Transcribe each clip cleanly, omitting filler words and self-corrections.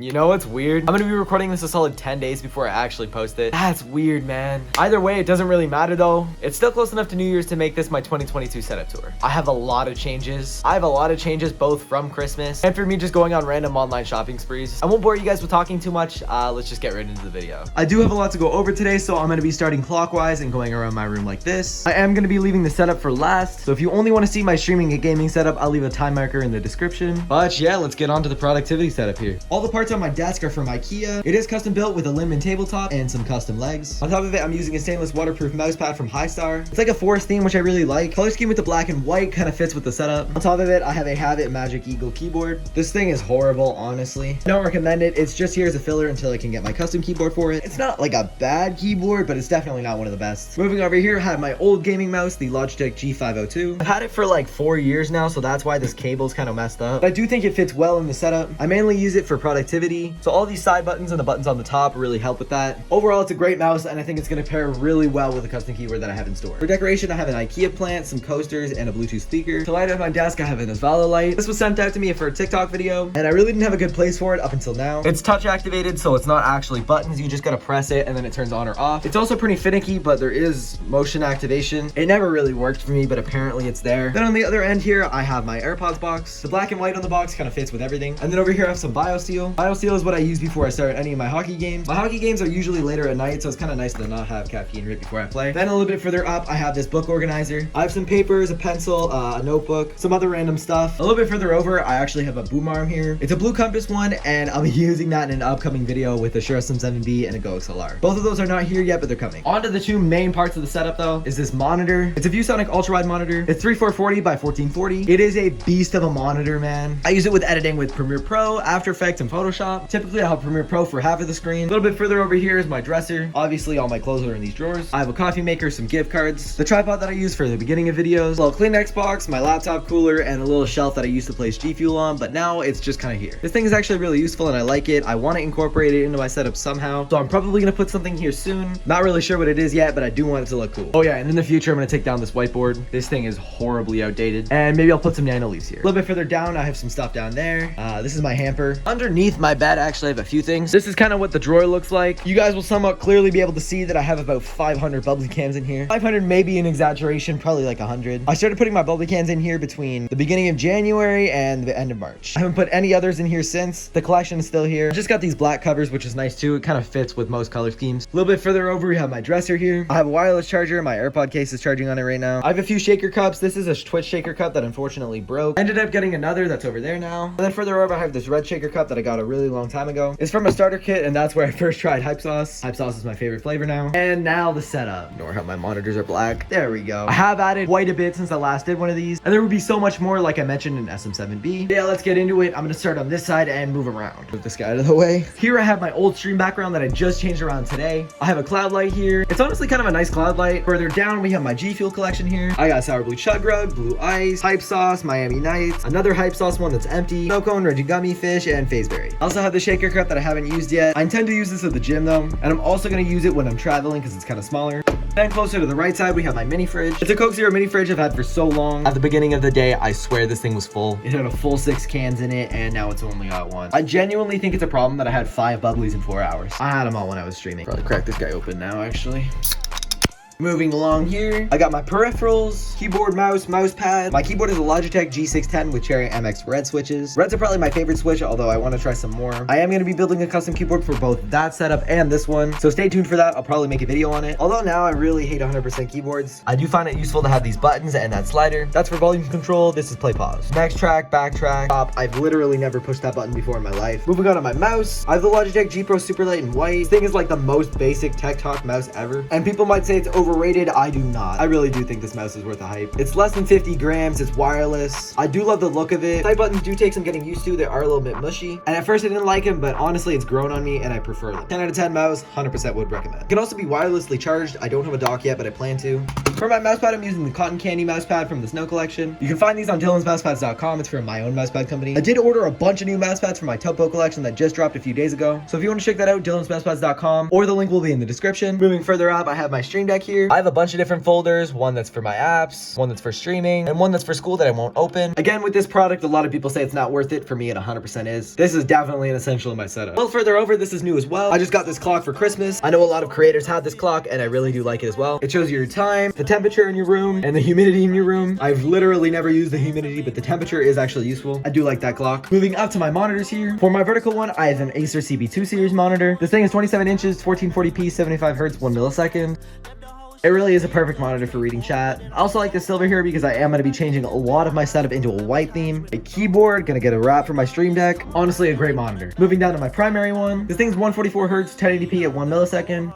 You know what's weird? I'm gonna be recording this a solid 10 days before I actually post it. That's weird, man. Either way, it doesn't really matter though. It's still close enough to New Year's to make this my 2022 setup tour. I have a lot of changes. Both from Christmas and for me just going on random online shopping sprees. I won't bore you guys with talking too much. Let's just get right into the video. I do have a lot to go over today, so I'm gonna be starting clockwise and going around my room like this. I am gonna be leaving the setup for last, so if you only want to see my streaming and gaming setup, I'll leave a time marker in the description. But yeah, let's get on to the productivity setup here. All the parts on my desk are from IKEA. It is custom built with a limb and tabletop and some custom legs. On top of it, I'm using a stainless waterproof mouse pad from Highstar. It's like a forest theme, which I really like. Color scheme with the black and white kind of fits with the setup. On top of it, I have a Habit Magic Eagle keyboard. This thing is horrible, honestly. I don't recommend it. It's just here as a filler until I can get my custom keyboard for it. It's not like a bad keyboard, but it's definitely not one of the best. Moving over here, I have my old gaming mouse, the Logitech G502. I've had it for like 4 years now, so that's why this cable's kind of messed up. But I do think it fits well in the setup. I mainly use it for productivity, so all these side buttons and the buttons on the top really help with that. Overall, it's a great mouse, and I think it's going to pair really well with the custom keyboard that I have in store. For decoration, I have an IKEA plant, some coasters, and a Bluetooth speaker. To light up my desk, I have an Osvaldo light. This was sent out to me for a TikTok video, and I really didn't have a good place for it up until now. It's touch activated, so it's not actually buttons. You just got to press it, and then it turns on or off. It's also pretty finicky, but there is motion activation. It never really worked for me, but apparently it's there. Then on the other end here, I have my AirPods box. The black and white on the box kind of fits with everything. And then over here, I have some BioSteel. BioSteel is what I use before I start any of my hockey games. My hockey games are usually later at night, so it's kind of nice to not have caffeine right before I play. Then a little bit further up, I have this book organizer. I have some papers, a pencil, a notebook, some other random stuff. A little bit further over, I actually have a boom arm here. It's a Blue Compass one, and I'll be using that in an upcoming video with a Shure SM7B and a Go XLR. Both of those are not here yet, but they're coming. On to the two main parts of the setup though, is this monitor. It's a ViewSonic ultra-wide monitor. It's 3440 by 1440. It is a beast of a monitor, man. I use it with editing with Premiere Pro, After Effects, and Photoshop. Typically, I'll have Premiere Pro for half of the screen. A little bit further over here is my dresser. Obviously, all my clothes are in these drawers. I have a coffee maker, some gift cards, the tripod that I use for the beginning of videos, a little Kleenex box, my laptop cooler, and a little shelf that I used to place G Fuel on, but now it's just kind of here. This thing is actually really useful and I like it. I want to incorporate it into my setup somehow, so I'm probably going to put something here soon. Not really sure what it is yet, but I do want it to look cool. Oh yeah, and in the future, I'm going to take down this whiteboard. This thing is horribly outdated, and maybe I'll put some nano leaves here. A little bit further down, I have some stuff down there. This is my hamper. Underneath my bed, actually, I have a few things. This is kind of what the drawer looks like. You guys will somewhat clearly be able to see that I have about 500 bubbly cans in here. 500 may be an exaggeration, probably like 100. I started putting my bubbly cans in here between the beginning of January and the end of March. I haven't put any others in here since. The collection is still here. I just got these black covers, which is nice too. It kind of fits with most color schemes. A little bit further over, we have my dresser here. I have a wireless charger. My AirPod case is charging on it right now. I have a few shaker cups. This is a Twitch shaker cup that unfortunately broke. I ended up getting another that's over there now. And then further over, I have this red shaker cup that I got a really long time ago. It's from a starter kit, and that's where I first tried hype sauce. Hype sauce is my favorite flavor now. And now the setup. Ignore how my monitors are black. There we go. I have added quite a bit since I last did one of these, and there would be so much more like I mentioned in SM7B. Yeah, let's get into it. I'm gonna start on this side and move around. Move this guy out of the way. Here I have my old stream background that I just changed around today. I have a cloud light here. It's honestly kind of a nice cloud light. Further down, we have my G Fuel collection here. I got Sour Blue Chug Rug, Blue Ice, Hype Sauce, Miami Nights, another Hype Sauce one that's empty, Snow Cone, Reggie Gummy Fish, and Fazeberry. I also have the shaker cup that I haven't used yet. I intend to use this at the gym though, and I'm also gonna use it when I'm traveling because it's kind of smaller. Then closer to the right side, we have my mini fridge. It's a Coke Zero mini fridge I've had for so long. At the beginning of the day, I swear this thing was full. It had a full 6 cans in it, and now it's only got 1. I genuinely think it's a problem that I had 5 bubblies in 4 hours. I had them all when I was streaming. Probably crack this guy open now, actually. Moving along here, I got my peripherals, keyboard, mouse pad. My keyboard is a Logitech G610 with Cherry MX red switches. Reds are probably my favorite switch, although I want to try some more. I am going to be building a custom keyboard for both that setup and this one, so stay tuned for that. I'll probably make a video on it. Although now I really hate 100% keyboards, I do find it useful to have these buttons and that slider. That's for volume control. This is play pause. Next track, backtrack, stop. I've literally never pushed that button before in my life. Moving on to my mouse, I have the Logitech G Pro Superlight in white. This thing is like the most basic Tech Talk mouse ever, and people might say it's overrated. I do not. I really do think this mouse is worth a hype. It's less than 50 grams. It's wireless. I do love the look of it. Side buttons do take some getting used to. They are a little bit mushy. And at first I didn't like them, but honestly it's grown on me and I prefer them. 10 out of 10 mouse, 100% would recommend. It can also be wirelessly charged. I don't have a dock yet, but I plan to. For my mousepad, I'm using the cotton candy mousepad from the Snow collection. You can find these on Dylan'sMousepads.com. It's from my own mousepad company. I did order a bunch of new mousepads for my Topo collection that just dropped a few days ago. So if you want to check that out, Dylan'sMousepads.com, or the link will be in the description. Moving further up, I have my Stream Deck here. I have a bunch of different folders, one that's for my apps, one that's for streaming, and one that's for school that I won't open. Again, with this product, a lot of people say it's not worth it. For me, it 100% is. This is definitely an essential in my setup. A little further over, this is new as well. I just got this clock for Christmas. I know a lot of creators have this clock, and I really do like it as well. It shows you your time, the temperature in your room, and the humidity in your room. I've literally never used the humidity, but the temperature is actually useful. I do like that clock. Moving up to my monitors here. For my vertical one, I have an Acer CB2 series monitor. This thing is 27 inches, 1440p, 75 hertz, 1 millisecond. It really is a perfect monitor for reading chat. I also like the silver here because I am going to be changing a lot of my setup into a white theme. A keyboard, gonna get a wrap for my Stream Deck. Honestly, a great monitor. Moving down to my primary one. This thing's 144 hertz, 1080p at 1 millisecond.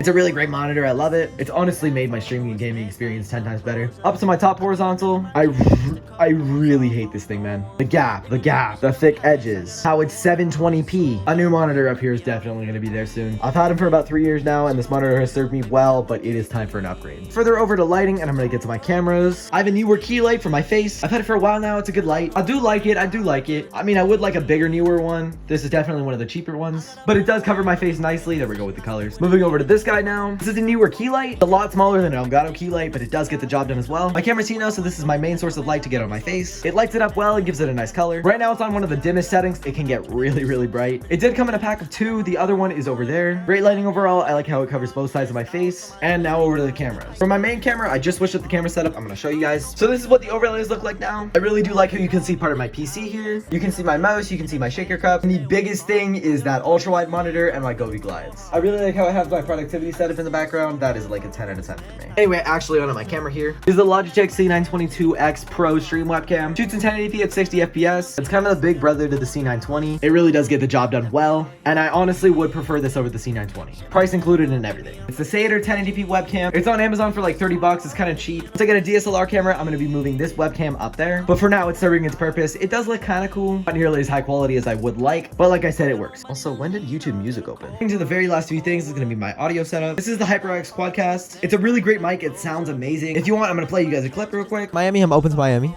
It's a really great monitor. I love it. It's honestly made my streaming and gaming experience 10 times better. Up to my top horizontal. I really hate this thing, man. The gap, the thick edges. How it's 720p. A new monitor up here is definitely going to be there soon. I've had them for about 3 years now, and this monitor has served me well, but it is time for an upgrade. Further over to lighting, and I'm going to get to my cameras. I have a newer key light for my face. I've had it for a while now. It's a good light. I do like it. I mean, I would like a bigger, newer one. This is definitely one of the cheaper ones, but it does cover my face nicely. There we go with the colors. Moving over to this guy now. This is a newer key light. A lot smaller than an Elgato key light, but it does get the job done as well. My camera's Hino, so this is my main source of light to get on my face. It lights it up well and gives it a nice color. Right now it's on one of the dimmest settings. It can get really bright. It did come in a pack of 2. The other one is over there. Great lighting overall. I like how it covers both sides of my face. And now over to the cameras. For my main camera, I just switched up the camera setup. I'm gonna show you guys. So this is what the overlays look like now. I really do like how you can see part of my PC here. You can see my mouse, you can see my shaker cup. And the biggest thing is that ultra wide monitor and my Govee glides. I really like how I have my productivity setup in the background. That is like a 10 out of 10 for me. Anyway, actually on my camera here is the Logitech C922X Pro stream webcam. Shoots in 1080p at 60 FPS. It's kind of the big brother to the C920. It really does get the job done well, and I honestly would prefer this over the C920. Price included and everything. It's the Sater 1080p webcam. It's on Amazon for like 30 bucks. It's kind of cheap. Once I get a DSLR camera, I'm going to be moving this webcam up there, but for now it's serving its purpose. It does look kind of cool, not nearly as high quality as I would like, but like I said, it works. Also, when did YouTube Music open? Getting to the very last few things is going to be my audio setup. This is the HyperX Quadcast. It's a really great mic. It sounds amazing. If you want, I'm going to play you guys a clip real quick. Miami, I'm open to Miami.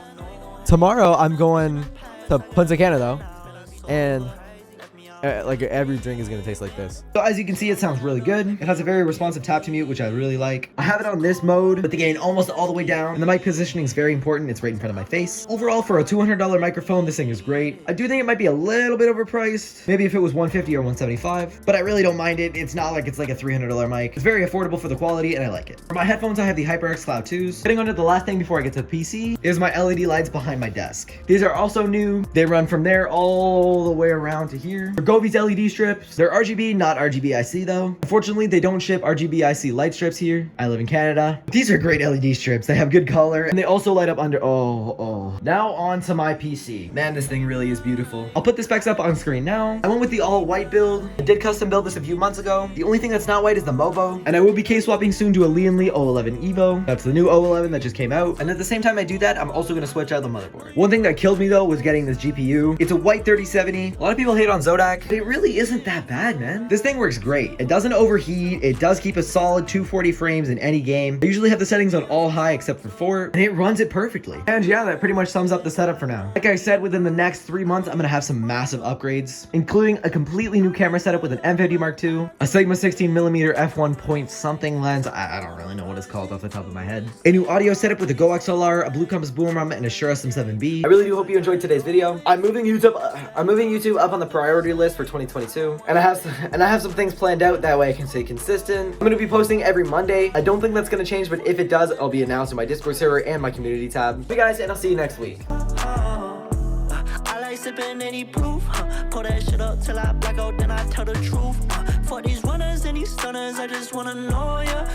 Tomorrow, I'm going to Punta Cana, though. And like every drink is going to taste like this. So as you can see, it sounds really good. It has a very responsive tap to mute, which I really like. I have it on this mode with the gain almost all the way down, and the mic positioning is very important. It's right in front of my face. Overall, for a $200 microphone, this thing is great. I do think it might be a little bit overpriced. Maybe if it was $150 or $175, but I really don't mind it. It's not like it's like a $300 mic. It's very affordable for the quality, and I like it. For my headphones, I have the HyperX Cloud 2s. Getting on to the last thing before I get to the PC is my LED lights behind my desk. These are also new. They run from there all the way around to here. For Govee's LED strips, they're RGB, not RGB-IC though. Unfortunately, they don't ship RGB-IC light strips here. I live in Canada. These are great LED strips. They have good color, and they also light up under. Now on to my PC. Man, this thing really is beautiful. I'll put the specs up on screen now. I went with the all white build. I did custom build this a few months ago. The only thing that's not white is the Movo, and I will be case swapping soon to a Lee & 011 Evo. That's the new 011 that just came out. And at the same time I do that, I'm also going to switch out the motherboard. One thing that killed me though was getting this GPU. It's a white 3070. A lot of people hate on Zotac, but it really isn't that bad, man. This thing works great. It doesn't overheat. It does keep a solid 240 frames in any game. I usually have the settings on all high except for 4, and it runs it perfectly. And yeah, that pretty much sums up the setup for now. Like I said, within the next 3 months, I'm gonna have some massive upgrades, including a completely new camera setup with an M50 Mark II, a Sigma 16mm f1 point something lens. I don't really know what it's called off the top of my head. A new audio setup with a Go XLR, a Blue Compass boom arm, and a Shure SM7B. I really do hope you enjoyed today's video. I'm moving YouTube up on the priority list for 2022, and I have some things planned out. That way I can stay consistent. I'm gonna be posting every Monday. I don't think that's gonna change, but if it does, I'll be announced in my Discord server and my community tab. Bye guys, and I'll see you next week. I like sipping any proof. Pull that shit up till I black out, then I tell the truth. For these runners and these stunners, I just wanna know ya.